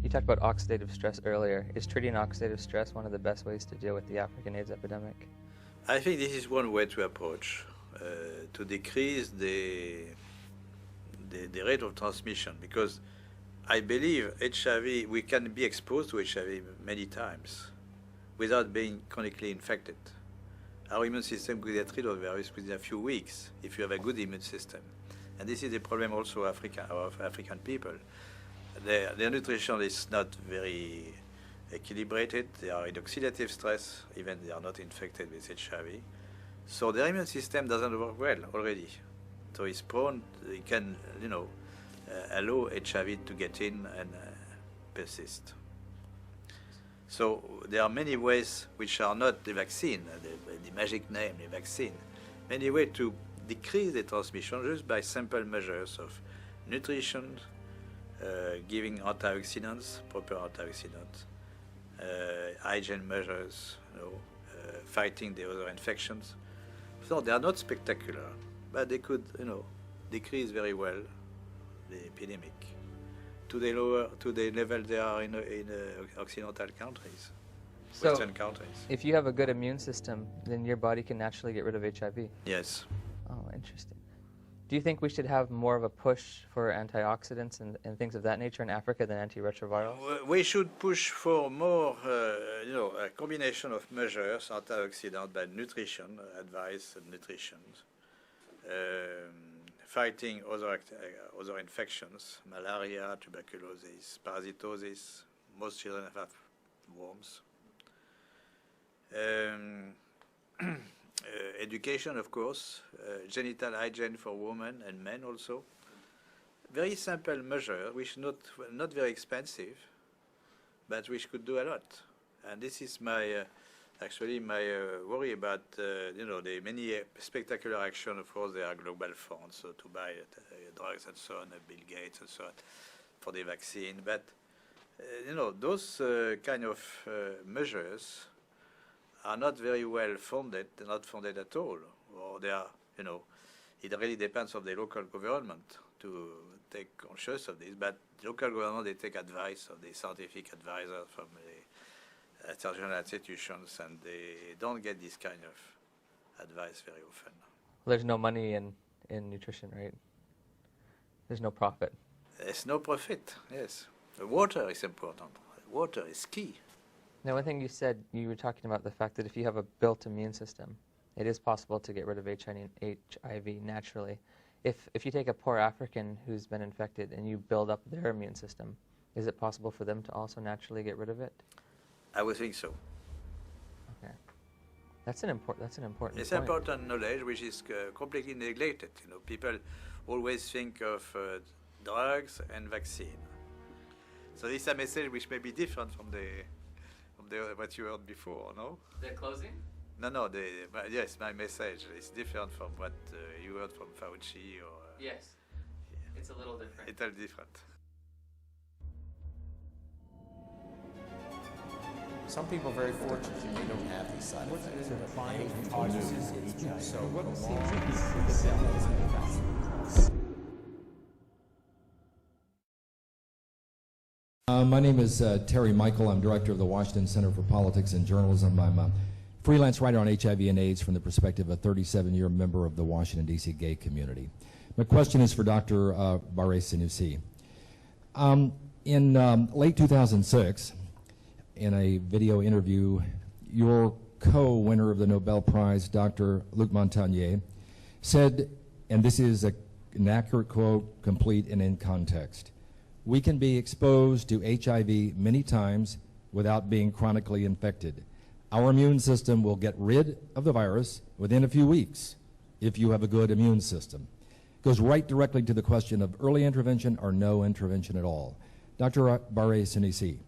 You talked about oxidative stress earlier. Is treating oxidative stress one of the best ways to deal with the African AIDS epidemic? I think this is one way to approach, to decrease the rate of transmission, because I believe HIV, we can be exposed to HIV many times without being chronically infected. Our immune system could get rid of the virus within a few weeks if you have a good immune system. And this is the problem also of African people. Their nutrition is not very equilibrated. They are in oxidative stress, even they are not infected with HIV. So their immune system doesn't work well already. So it's prone, it can, allow HIV to get in and persist. So there are many ways which are not the vaccine, the magic name, the vaccine. Many ways to decrease the transmission just by simple measures of nutrition, giving antioxidants, proper antioxidants, hygiene measures, fighting the other infections. So they are not spectacular, but they could, decrease very well the epidemic to the level they are in Occidental countries, Western countries. If you have a good immune system, then your body can naturally get rid of HIV. Yes. Oh, interesting. Do you think we should have more of a push for antioxidants and things of that nature in Africa than antiretrovirals? We should push for more, a combination of measures, antioxidant by nutrition, advice and nutrition, fighting other infections, malaria, tuberculosis, parasitosis. Most children have worms. Education, of course, genital hygiene for women and men also. Very simple measure, which not very expensive, but which could do a lot. And this is my worry about the many spectacular action. Of course, there are global funds to buy drugs and so on, Bill Gates and so on, for the vaccine. But those kind of measures are not very well funded, not funded at all, or they are, it really depends on the local government to take conscious of this, but local government, they take advice of the scientific advisors from the international institutions, and they don't get this kind of advice very often. Well, there's no money in nutrition, right? There's no profit. There's no profit, yes. The water is important. Water is key. Now, one thing you said, you were talking about the fact that if you have a built immune system, it is possible to get rid of HIV naturally. If you take a poor African who's been infected and you build up their immune system, is it possible for them to also naturally get rid of it? I would think so. Okay, that's an important. It's point. Important knowledge which is completely neglected. People always think of drugs and vaccine. So this is a message which may be different from what you heard before, no? The closing? No. Yes, my message is different from what you heard from Fauci or. Yes, it's a little different. It's a little different. Some people are very fortunate they don't have these side effects. My name is Terry Michael. I'm director of the Washington Center for Politics and Journalism. I'm a freelance writer on HIV and AIDS from the perspective of a 37-year member of the Washington, D.C. gay community. My question is for Dr. Barré-Sinoussi. In late 2006, in a video interview, your co-winner of the Nobel Prize, Dr. Luc Montagnier, said, and this is an accurate quote, complete and in context, "We can be exposed to HIV many times without being chronically infected. Our immune system will get rid of the virus within a few weeks if you have a good immune system." Goes right directly to the question of early intervention or no intervention at all. Dr. Barré-Sinoussi,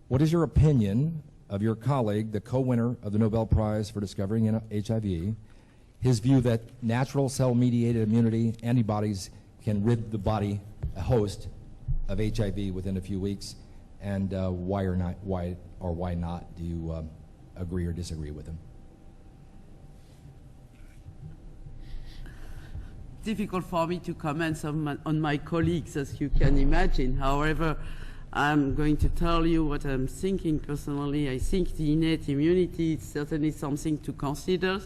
what is your opinion of your colleague, the co-winner of the Nobel Prize for discovering HIV, his view that natural cell-mediated immunity antibodies can rid the body, a host, of HIV within a few weeks, and why or why not do you agree or disagree with him? Difficult for me to comment on my colleagues, as you can imagine. However, I'm going to tell you what I'm thinking personally. I think the innate immunity is certainly something to consider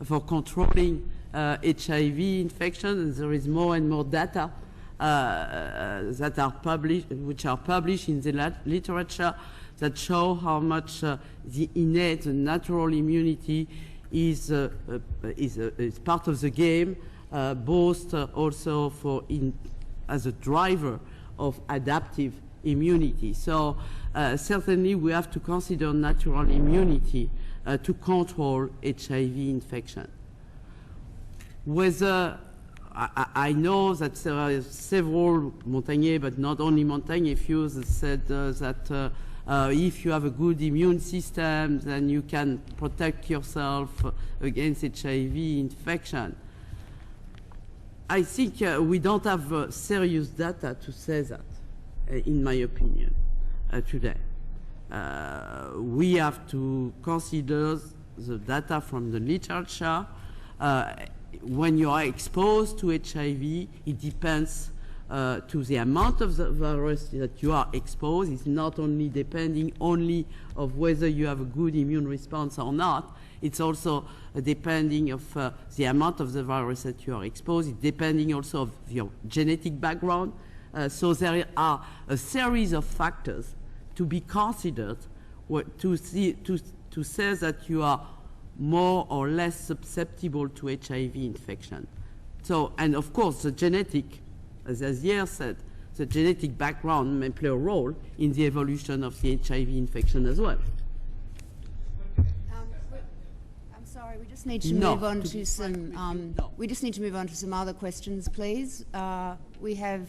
for controlling HIV infection, and there is more and more data that are published, which are published in the literature, that show how much the innate, the natural immunity is part of the game, both also as a driver of adaptive immunity. So certainly we have to consider natural immunity to control HIV infection. Whether I know that there are several Montagnier, but not only Montagnier views, that said that if you have a good immune system, then you can protect yourself against HIV infection. I think we don't have serious data to say that, in my opinion, today. We have to consider the data from the literature. When you are exposed to HIV, it depends to the amount of the virus that you are exposed. It's not only depending only of whether you have a good immune response or not. It's also depending of the amount of the virus that you are exposed. It's depending also of your genetic background. So there are a series of factors to be considered to say that you are more or less susceptible to HIV infection. So, and of course, the genetic, as Yair said, the genetic background may play a role in the evolution of the HIV infection as well. I'm sorry, we just need to move on to some. We just need to move on to some other questions, please. We have.